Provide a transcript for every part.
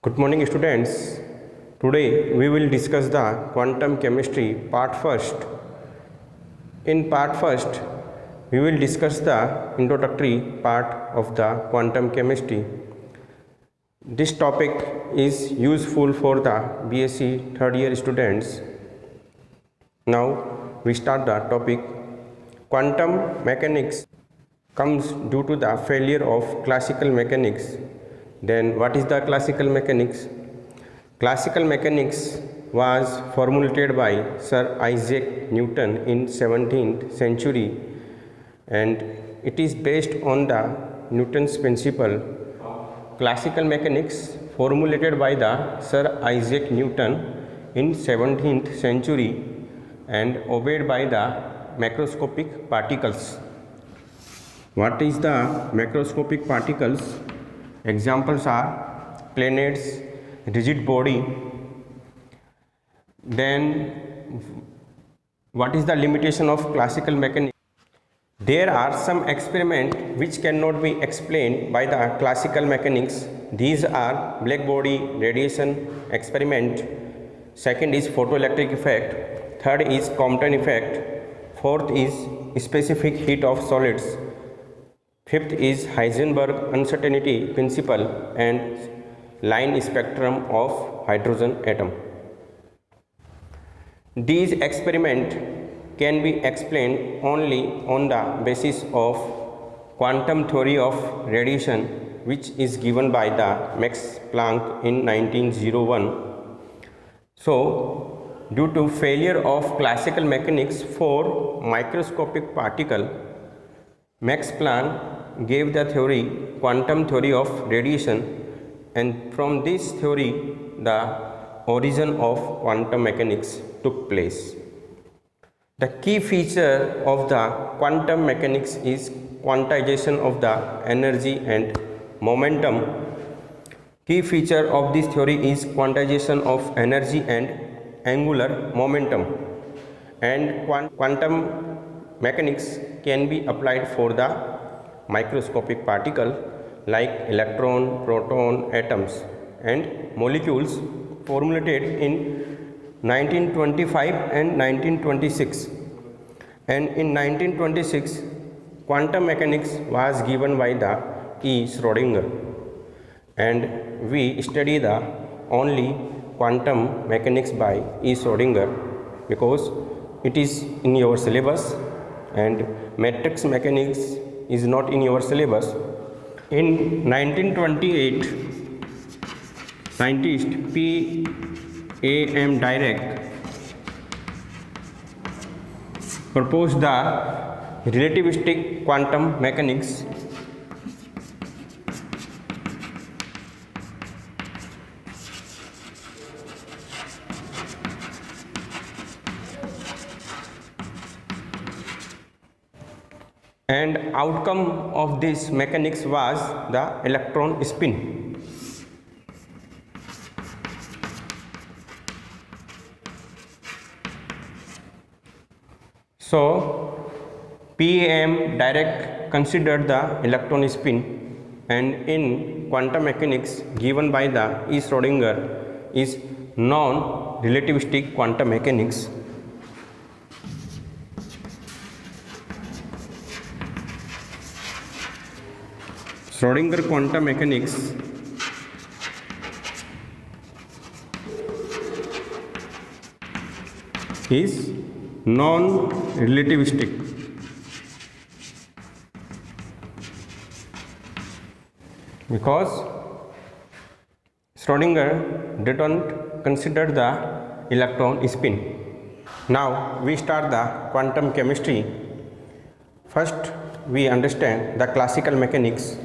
Good morning students. Today we will discuss the quantum chemistry part first. In part first we will discuss the introductory part of the quantum chemistry. This topic is useful for the BSc third year students. Now we start the topic. Quantum mechanics comes due to the failure of classical mechanics. Then what is the classical mechanics? Classical mechanics was formulated by Sir Isaac Newton in 17th century, and it is based on the Newton's principle. Classical mechanics formulated by the Sir Isaac Newton in 17th century and obeyed by the macroscopic particles. What is the macroscopic particles? Examples are planets, rigid body. Then what is the limitation of classical mechanics? There are some experiments which cannot be explained by the classical mechanics. These are black body radiation experiment. Second is photoelectric effect. Third is Compton effect. Fourth is specific heat of solids. Fifth is Heisenberg uncertainty principle and line spectrum of hydrogen atom. These experiments can be explained only on the basis of quantum theory of radiation, which is given by the Max Planck in 1901. So, due to failure of classical mechanics for microscopic particle, Max Planck gave the theory, quantum theory of radiation, and from this theory the origin of quantum mechanics took place. The key feature of the quantum mechanics is quantization of the energy and momentum. Key feature of this theory is quantization of energy and angular momentum, and quantum mechanics can be applied for the microscopic particle like electron, proton, atoms and molecules formulated in 1925 and 1926. And in 1926 quantum mechanics was given by the E. Schrödinger, and we study the only quantum mechanics by E. Schrödinger because it is in your syllabus, and matrix mechanics is not in your syllabus. In 1928, scientist P. A. M. Dirac proposed the relativistic quantum mechanics. And outcome of this mechanics was the electron spin. So P.M. Dirac considered the electron spin, and in quantum mechanics given by the E. Schrödinger is non-relativistic quantum mechanics. Schrödinger quantum mechanics is non-relativistic. Because Schrödinger didn't consider the electron spin. Now we start the quantum chemistry. First we understand the classical mechanics.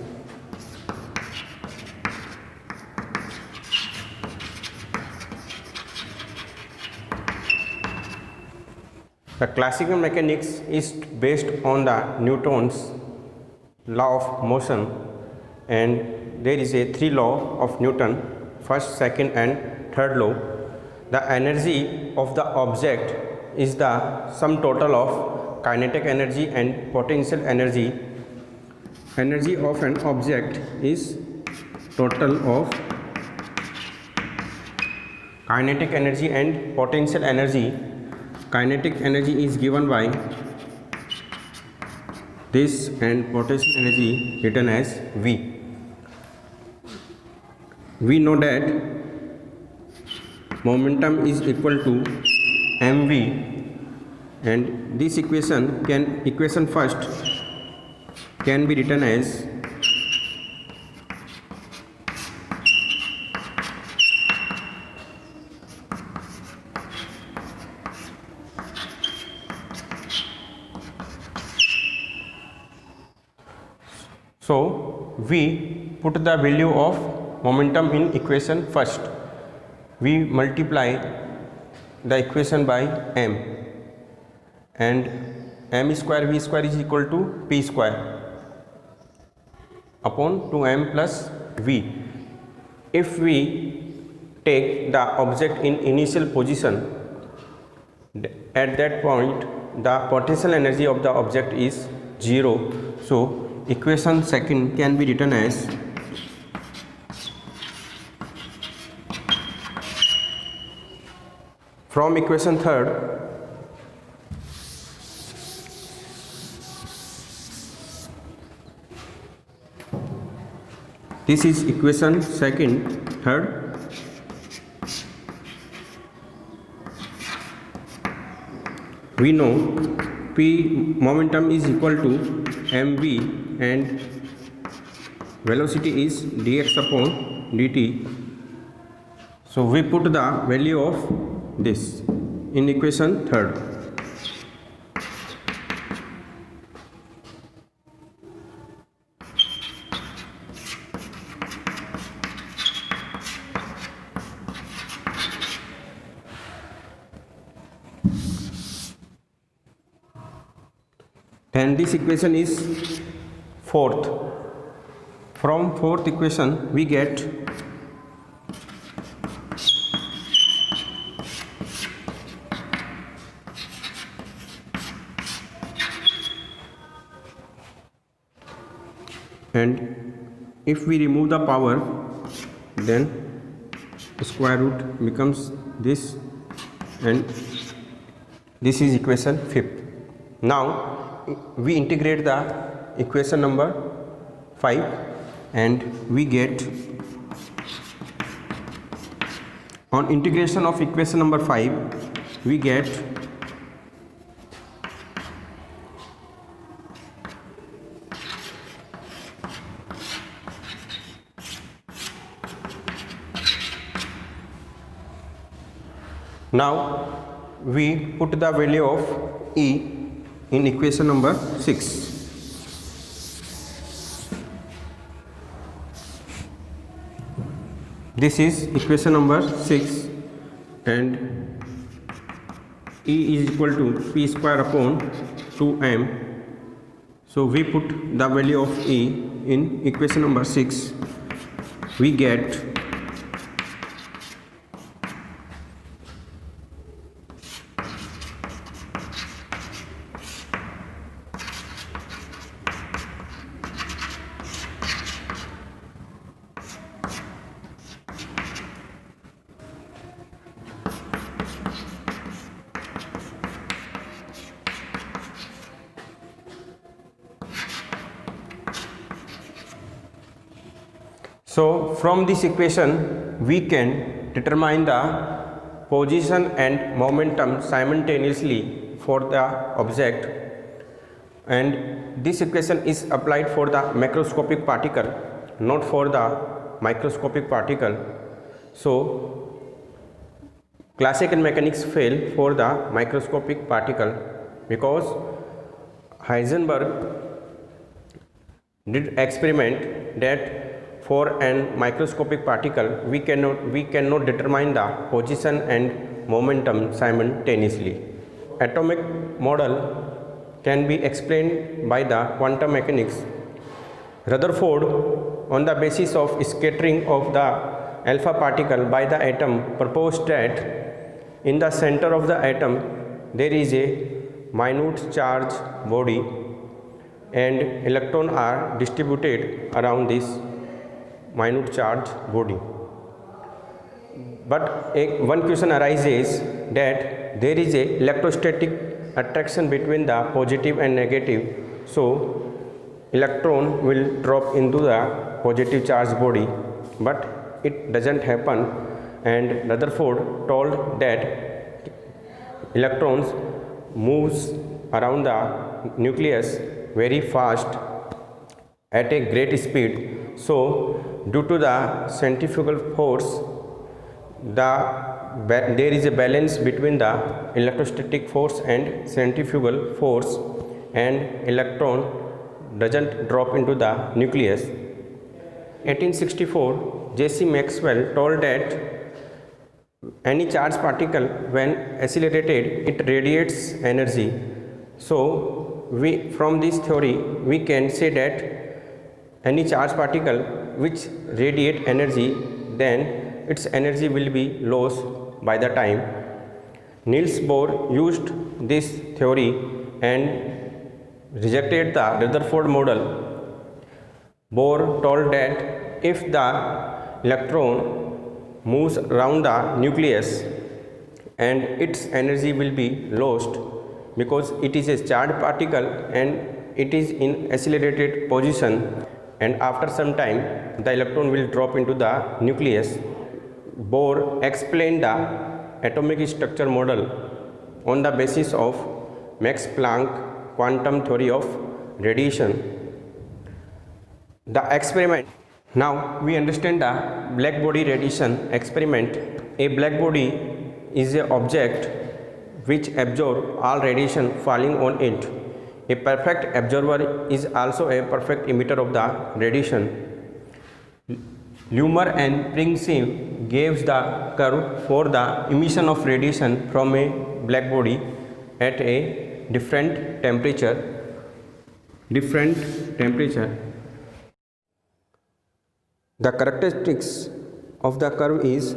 The classical mechanics is based on the Newton's law of motion, and there is a three law of Newton, first, second and third law. The energy of the object is the sum total of kinetic energy and potential energy. Energy of an object is total of kinetic energy and potential energy. Kinetic energy is given by this and potential energy written as V. We know that momentum is equal to mv, and this equation first can be written as so we put the value of momentum in equation first. We multiply the equation by m, and m square v square is equal to p square upon 2m plus v. If we take the object in initial position, at that point the potential energy of the object is 0. So equation second can be written as from equation third this is equation second third. We know p momentum is equal to mv and velocity is dx upon dt. So we put the value of this in equation third. Then this equation is fourth. From fourth equation we get and if we remove the power, then square root becomes this, and this is equation fifth. Now we integrate the equation number 5 and we get, on integration of equation number 5 we get now we put the value of E in equation number 6. This is equation number 6 and E is equal to p square upon 2m. So we put the value of E in equation number 6. We get so from this equation we can determine the position and momentum simultaneously for the object, and this equation is applied for the macroscopic particle, not for the microscopic particle. So classical mechanics fail for the microscopic particle because Heisenberg did experiment that for an microscopic particle we cannot determine the position and momentum simultaneously. Atomic model can be explained by the quantum mechanics. Rutherford, on the basis of scattering of the alpha particle by the atom, proposed that in the center of the atom there is a minute charge body and electrons are distributed around this minute charge body. But one question arises that there is a electrostatic attraction between the positive and negative, so electron will drop into the positive charged body, but it doesn't happen, and Rutherford told that electrons moves around the nucleus very fast at a great speed. So due to the centrifugal force, there is a balance between the electrostatic force and centrifugal force, and electron doesn't drop into the nucleus. 1864, J.C. Maxwell told that any charged particle when accelerated, it radiates energy. So from this theory we can say that any charged particle which radiate energy, then its energy will be lost by the time. Niels Bohr used this theory and rejected the Rutherford model. Bohr told that if the electron moves around the nucleus, and its energy will be lost because it is a charged particle and it is in accelerated position, and after some time the electron will drop into the nucleus. Bohr explained the atomic structure model on the basis of Max Planck quantum theory of radiation. The experiment. Now we understand the black body radiation experiment. A black body is an object which absorbs all radiation falling on it. A perfect absorber is also a perfect emitter of the radiation. Lumer and Pringsheim gave the curve for the emission of radiation from a black body at a different temperature. The characteristics of the curve is,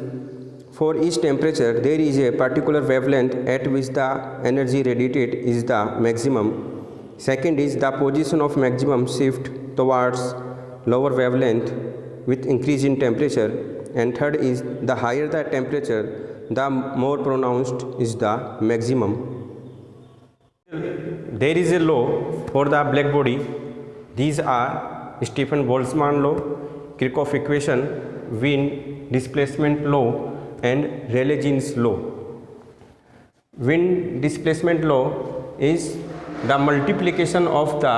for each temperature there is a particular wavelength at which the energy radiated is the maximum. Second is the position of maximum shift towards lower wavelength with increase in temperature, and third is the higher the temperature, the more pronounced is the maximum. There is a law for the black body. These are Stefan Boltzmann law, Kirchhoff equation, Wien displacement law, and Rayleigh-Jeans law. Wien displacement law is the multiplication of the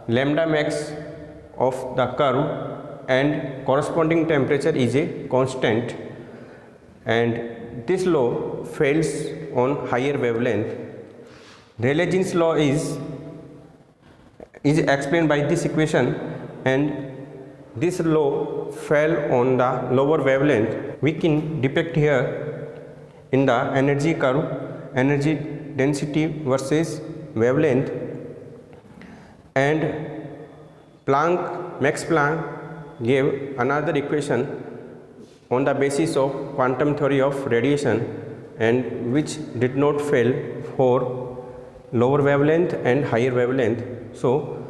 lambda max of the curve, and corresponding temperature is a constant, and this law fails on higher wavelength. Rayleigh-Jeans law is explained by this equation, and this law fell on the lower wavelength. We can depict here in the energy curve, energy density versus wavelength, and Max Planck gave another equation on the basis of quantum theory of radiation, and which did not fail for lower wavelength and higher wavelength. So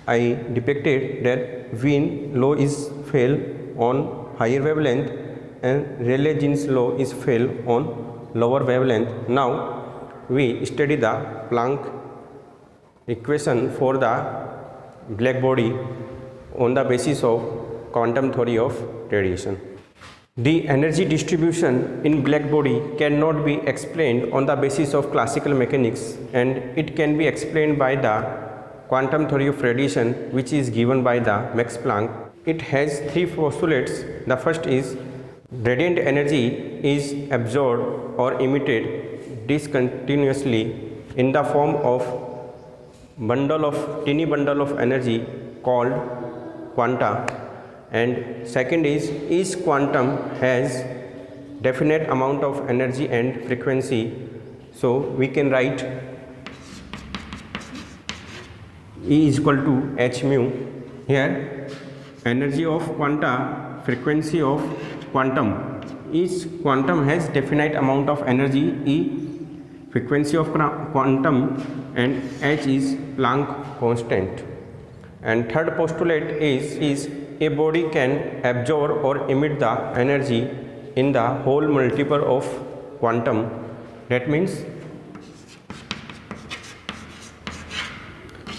I depicted that Wien law is fail on higher wavelength and Rayleigh-Jeans law is fail on lower wavelength. Now we study the Planck equation for the black body on the basis of quantum theory of radiation. The energy distribution in black body cannot be explained on the basis of classical mechanics, and it can be explained by the quantum theory of radiation, which is given by the Max Planck. It has three postulates. The first is radiant energy is absorbed or emitted discontinuously in the form of teeny bundle of energy called quanta, and second is each quantum has definite amount of energy and frequency. So we can write E is equal to h mu. Here energy of quanta, frequency of quantum. Each quantum has definite amount of energy, E frequency of quantum, and h is Planck constant. And third postulate is a body can absorb or emit the energy in the whole multiple of quantum. That means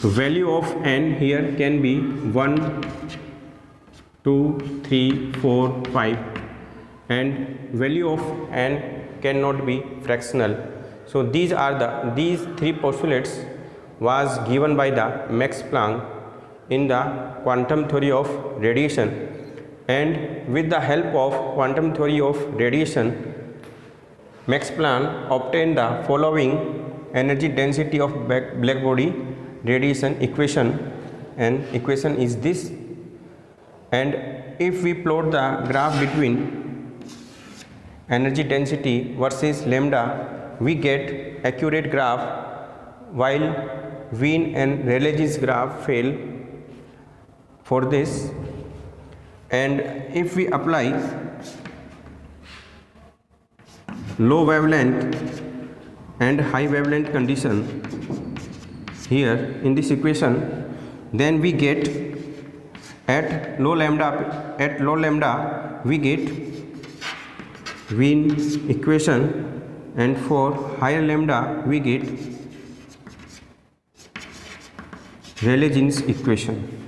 value of n here can be 1, 2, 3, 4, 5, and value of n cannot be fractional. So these three postulates was given by the Max Planck in the quantum theory of radiation, and with the help of quantum theory of radiation, Max Planck obtained the following energy density of black body radiation equation, and equation is this. And if we plot the graph between energy density versus lambda, we get accurate graph, while Wien and Rayleigh's graph fail for this. And if we apply low wavelength and high wavelength condition here in this equation, then we get at low lambda we get Wien equation, and for higher lambda we get Rayleigh-Jeans equation.